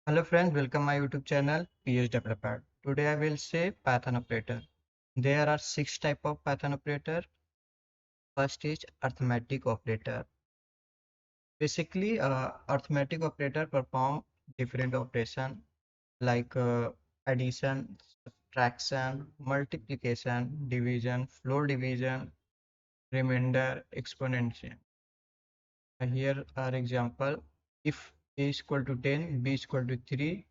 Hello friends, welcome my YouTube channel PH Developer. Today I will say Python operator. There are six type of Python operator. First is arithmetic operator. Basically, arithmetic operator perform different operation like addition, subtraction, multiplication, division, floor division, remainder, exponential. Here are example. If A is equal to 10, B is equal to 3,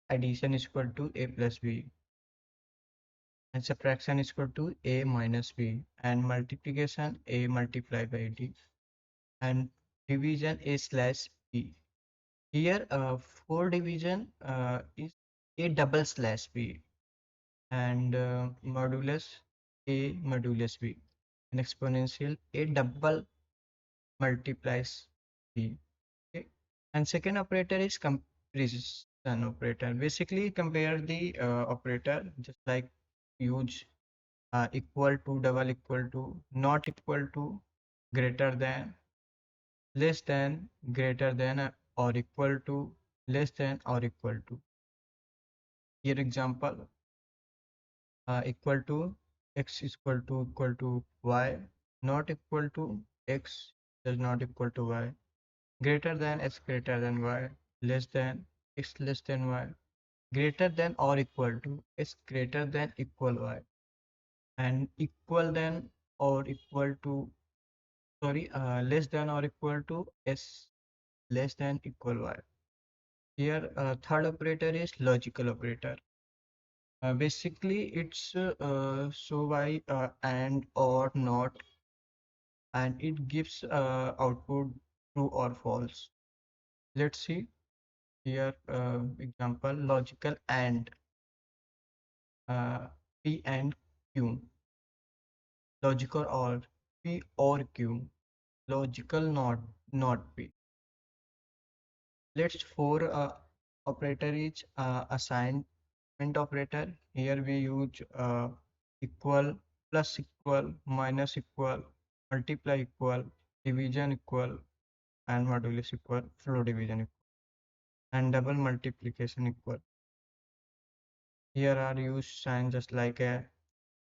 addition is equal to A plus B. And subtraction is equal to a minus b, and multiplication a multiplied by d, and division a slash b. Here for division is a double slash b, and modulus a modulus b, and exponential a double multiplies b. Okay. And second operator is comparison operator. Basically compare the operator, just like use equal to, double equal to, not equal to, greater than, less than, greater than, or equal to, less than or equal to. Here example, equal to, x is equal to y, not equal to, x does not equal to y, greater than, x greater than y, less than, x less than y, greater than or equal to, x greater than equal y, and equal than or equal to, sorry, less than or equal to s less than equal y. Here third operator is logical operator. Basically it's so by and or not, and it gives output true or false. Let's see here example, logical and uh, p and q, logical or p or q, logical not p. Let's for operator is assignment operator. Here we use equal, plus equal, minus equal, multiply equal, division equal, and modulus equal, floor division equal, and double multiplication equal. Here are used signs just like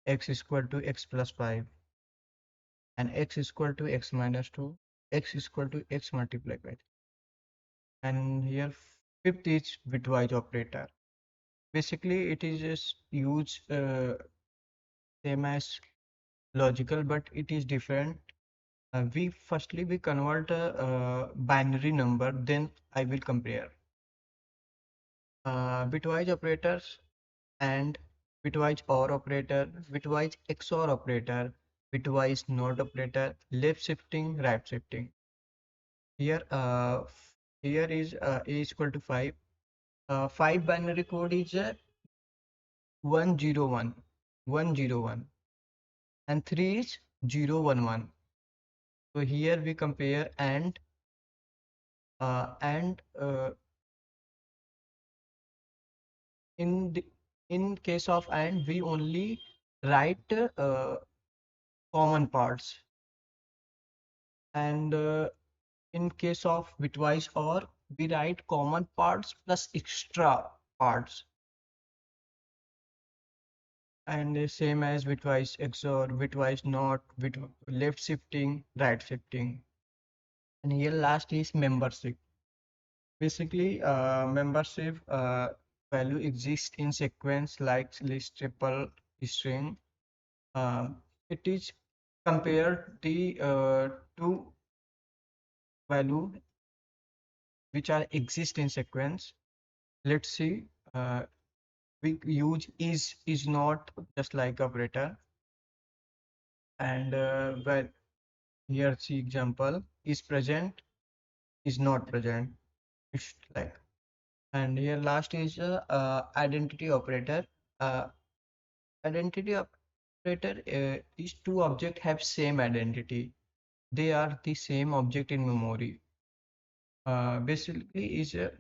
x is equal to x plus 5, and x is equal to x minus 2, x is equal to x multiplied by 3. And here fifth is bitwise operator. Basically it is just used same as logical, but it is different. We convert a binary number, then I will compare bitwise operators, and bitwise or operator, bitwise XOR operator, bitwise NOT operator, left shifting, right shifting. Here here is a is equal to 5. 5 binary code is 101, 101, and 3 is 011. So here we compare, and in the in case of and we only write common parts, and in case of bitwise or, we write common parts plus extra parts, and same as bitwise XOR, bitwise not, bit left shifting, right shifting. And here last is membership. Basically membership value exists in sequence like list, triple, string. It is compare the two value which are exist in sequence. Let's see. We use is not, just like operator, and well, here see example, is present, is not present. It's like, and here last is identity operator. Uh, Identity operator is two objects have same identity. They are the same object in memory. Basically is it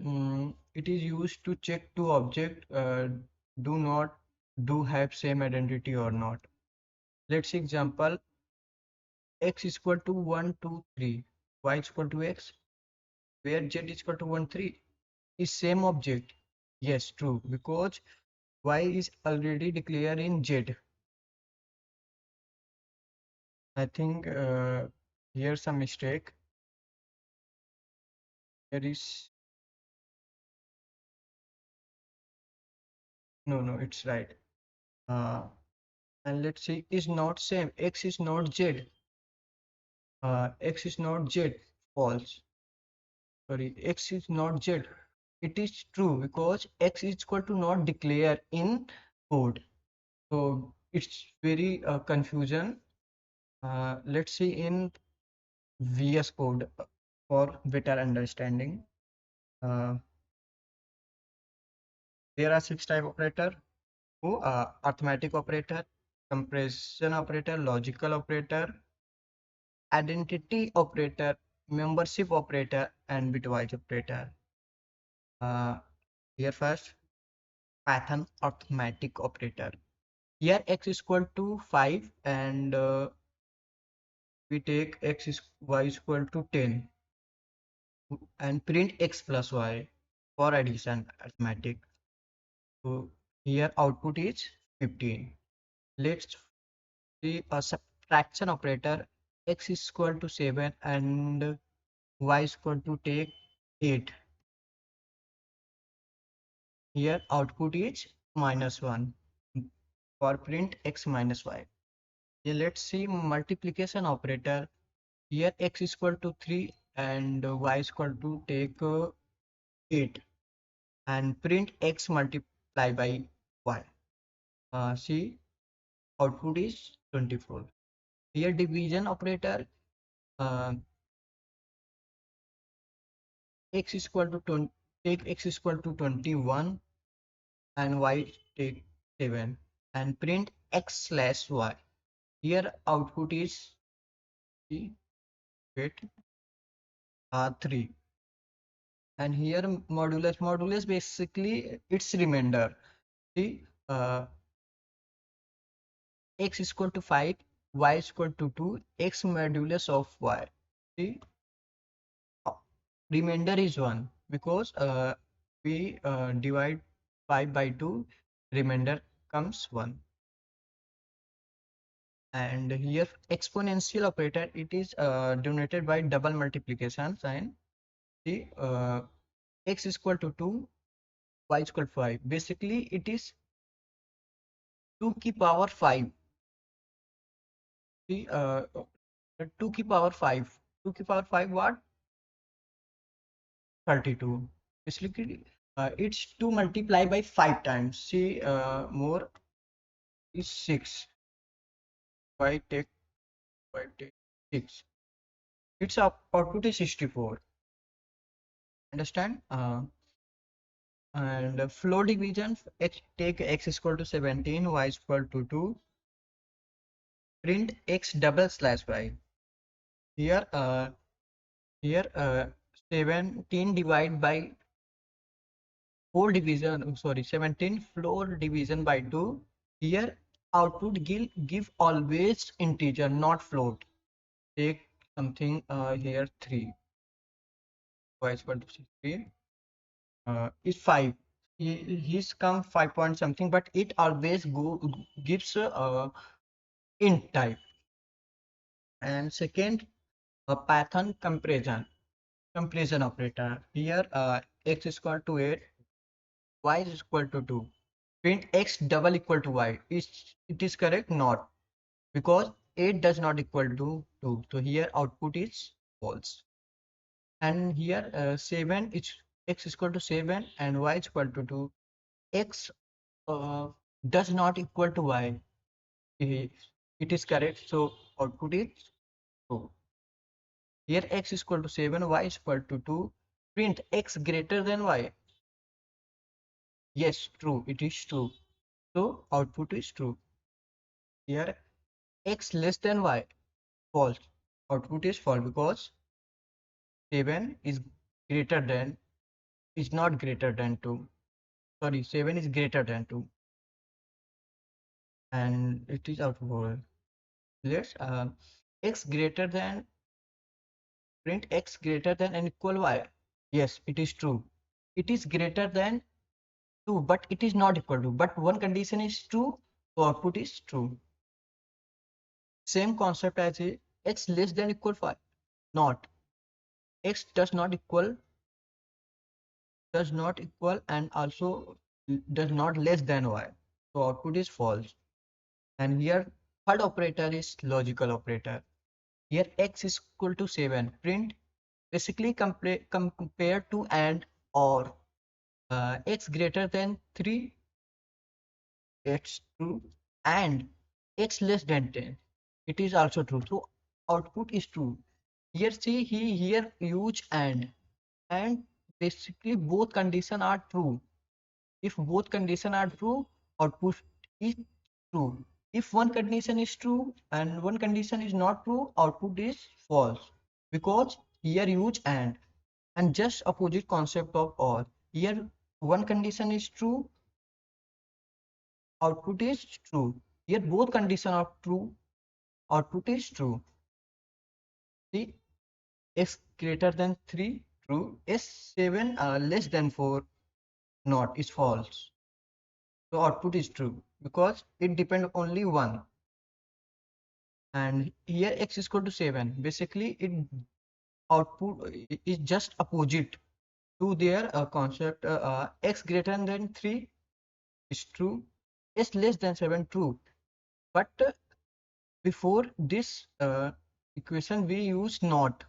is used to check two object do not do have same identity or not. Let's see example, x is equal to 1 2 3, y is equal to x, where z is equal to 1 3. is same object. Yes, true, because y is already declared in z. I think here's a mistake. There is no, it's right. Uh, and let's see, is not same. X is not z. X is not z. False. Sorry, X is not Z. It is true because X is equal to not declare in code. So it's very confusion. Let's see in VS Code for better understanding. Uh, there are six type operator: who arithmetic operator, comparison operator, logical operator, identity operator, membership operator, and bitwise operator. Uh, Here first, Python arithmetic operator. Here x is equal to 5 and we take x is y is equal to 10 and print x plus y for addition arithmetic. So here output is 15. Let's see a subtraction operator. X is equal to 7 and y is equal to take 8. Here output is -1 for print x minus y. Here let's see multiplication operator. Here x is equal to 3 and y is equal to take 8 and print x multiply by y. See, output is 24. Here division operator, uh, x is equal to 20, take x is equal to 21 and y take 7 and print x slash y. Here output is, see, wait, 3. And here modulus basically it's remainder. See, x is equal to 5, y is equal to 2, x modulus of y. See, uh, remainder is 1 because we divide 5 by 2, remainder comes 1. And here exponential operator, it is denoted by double multiplication sign. See, x is equal to 2, y is equal to 5. Basically, it is 2 की power 5. See, 2 की power 5. 2 की power 5 what? 32. Basically, it's to multiply by 5 times. See, more is 6. Why take 6? Its output is 64. Understand? And flow division, x take x is equal to 17, y is equal to 2. Print x double slash y. Here, here 17 divided by 4 division, sorry, 17 floor division by 2. Here output give always integer, not float. Take something here 3. Y is equal to 3. Is 5. He's come 5 point something, but it always gives int type. And second, a Python comparison operator. Here x is equal to 8, y is equal to 2. Print x double equal to y. It is correct? Not, because 8 does not equal to 2. So here output is false. And here 7 is x is equal to 7 and y is equal to 2. X uh, does not equal to y. It is correct. So output is true. Here x is equal to 7, y is equal to 2. Print x greater than y. Yes, true. It is true. So output is true. Here x less than y. False. Output is false because 7 greater than is not greater than 2. Sorry, 7 is greater than 2 and it is output. Let's x greater than, print x greater than and equal y. Yes, it is true. it is greater than 2, but it is not equal to. But one condition is true, so output is true. Same concept as a x less than equal 5. Not. X does not equal and also does not less than y. So output is false. And here third operator is logical operator. Here x is equal to 7. Print basically compared to and or x greater than 3, it's true, and x less than 10, it is also true. So output is true. Here see, he here use and basically both conditions are true. If both conditions are true, output is true. If one condition is true and one condition is not true, output is false, because here use and just opposite concept of or. Here one condition is true, output is true. Here both conditions are true, output is true. See, x greater than 3 true, s7 less than 4 not, is false. So output is true because it depends only one. And here x is equal to 7. Basically, it output is just opposite to their concept. X greater than 3 is true, s less than 7 true. But before this equation, we use not.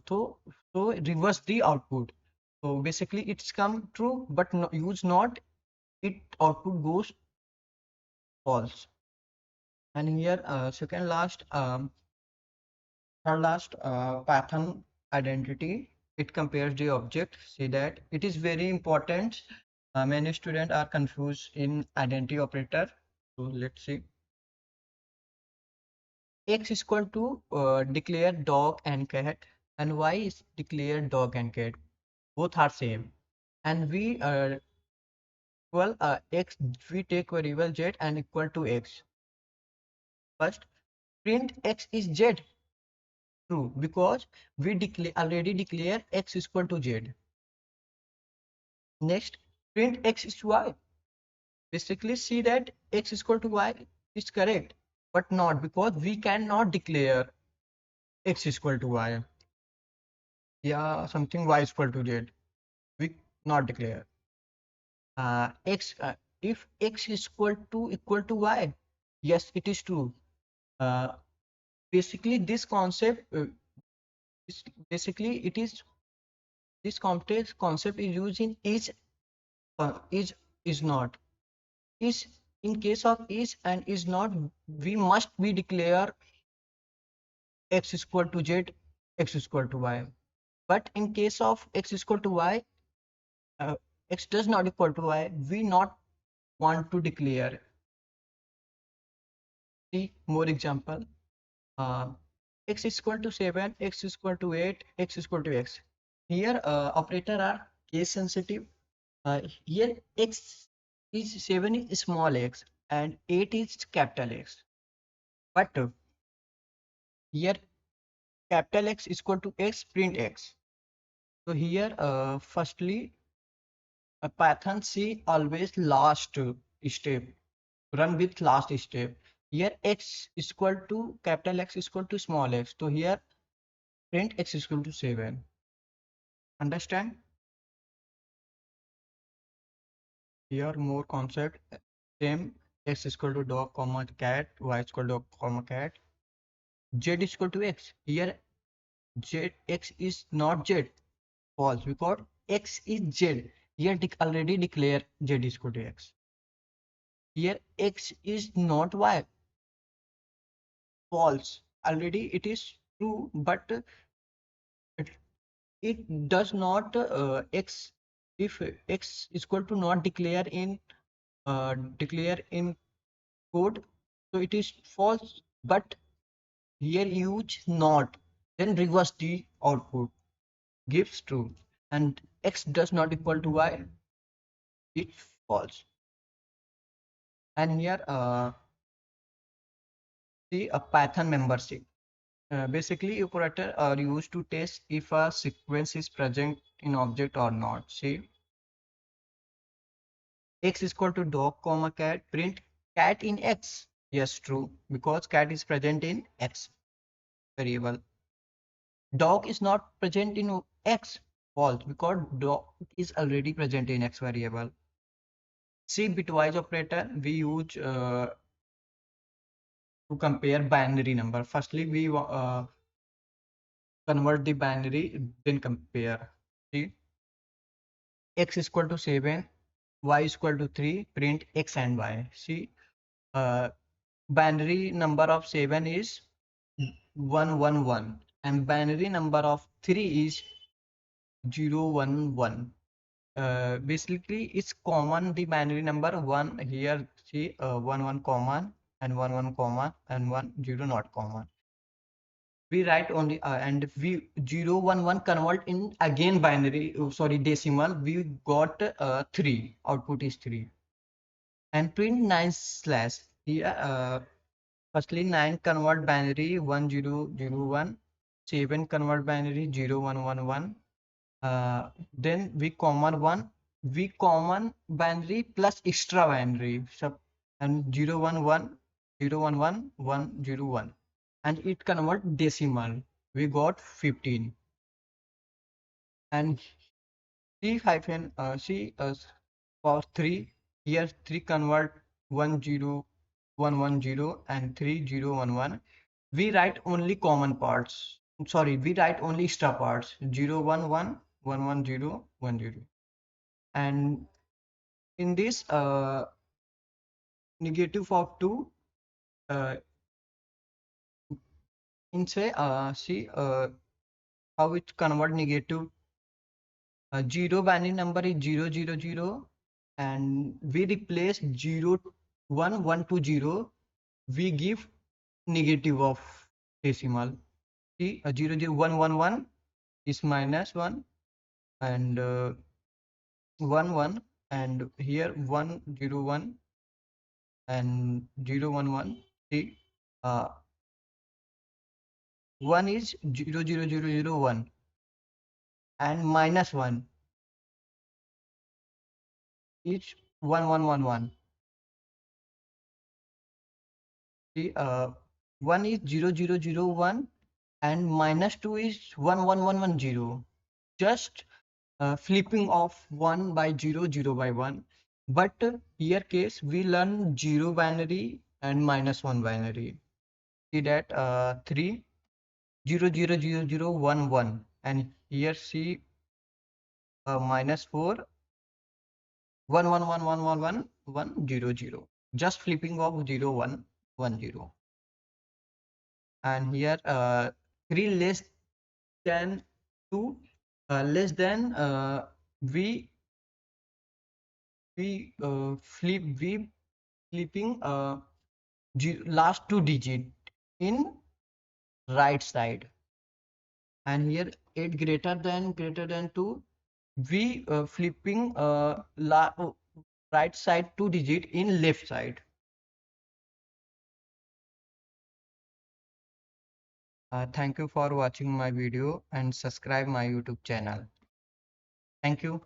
So reverse the output. So basically, it's come true, but no, use not. It output goes false. And here, third last Python identity. It compares the object. See that it is very important. Many students are confused in identity operator. So let's see. X is equal to declare dog and cat, and Y is declare dog and cat. Both are same. And x, we take variable z and equal to x. First, print x is z. True, because we already declare x is equal to z. Next, print x is y. Basically, see that x is equal to y is correct, but not, because we cannot declare x is equal to y. Yeah, something y is equal to z. We not declare. X if x is equal to y, yes, it is true. Uh, Basically, this concept basically it is this concept is used in is not. Is in case of is and is not, we must be declare x is equal to z, x is equal to y. But in case of x is equal to y, uh, x does not equal to y, we not want to declare. See more example. Uh, X is equal to 7, x is equal to 8, x is equal to x. Here operator are case sensitive. Here x is 7 is small x and 8 is capital X. But here capital X is equal to x, print x. So here firstly Python C always last step, run with last step. Here x is equal to capital X is equal to small x. So here print x is equal to 7. Understand? Here more concept. Same, x is equal to dog comma cat, y is equal to comma cat, z is equal to x. Here x is not z, false, because x is z. Here already declare z is equal to x. Here x is not y, false. Already it is true, but it, it does not x, if x is equal to not declare in code, so it is false. But here use not, then reverse the output, gives true. And x does not equal to y, it's false. And here see a Python membership. Basically, operator are used to test if a sequence is present in object or not. See, x is equal to dog comma cat, print cat in x. Yes, true, because cat is present in x variable. Dog is not present in x, false, because dog is already present in x variable. See, bitwise operator we use to compare binary number. Firstly, we convert the binary, then compare. See, x is equal to 7, y is equal to 3, print x and y. See, uh, binary number of 7 is 111 and binary number of 3 is 011. Basically it's common the binary number 1 here. See, 1 common and 1 common and 10 not common. We write only and we 011 convert in again binary, sorry, decimal. We got 3, output is 3 and print 9 slash here. Firstly 9 convert binary 1001, 7 convert binary 0111. Then we common binary plus extra binary sub and 011 011 101 and it convert decimal. We got 15 and C hyphen C for 3 here 3 convert 10110 and 3011. We write only common parts. Sorry, we write only extra parts 011 110 and in this negative of 2 uh, in say see how it convert negative 0 binary number is 000 and we replace 0 1 1 to 0, we give negative of decimal. See 00111 is minus 1 and 1 1 and here 101 and 011. See, 1 is 00001 and minus 1 is 1111. See, 1 is 0001 and minus 2 is 11110. Just flipping of 1 by 0 by 1. But here case we learn 0 binary and minus 1 binary. See that 3 0 0 0 0 1 1 and here see minus 4 1 1 1 1 1 1 0 0, just flipping of 0 1 1 0 and here 3 less than 2 less than we we flipping last 2 digit in right side and here 8 greater than 2 we flipping right side 2 digit in left side. Thank you for watching my video and subscribe my YouTube channel. Thank you.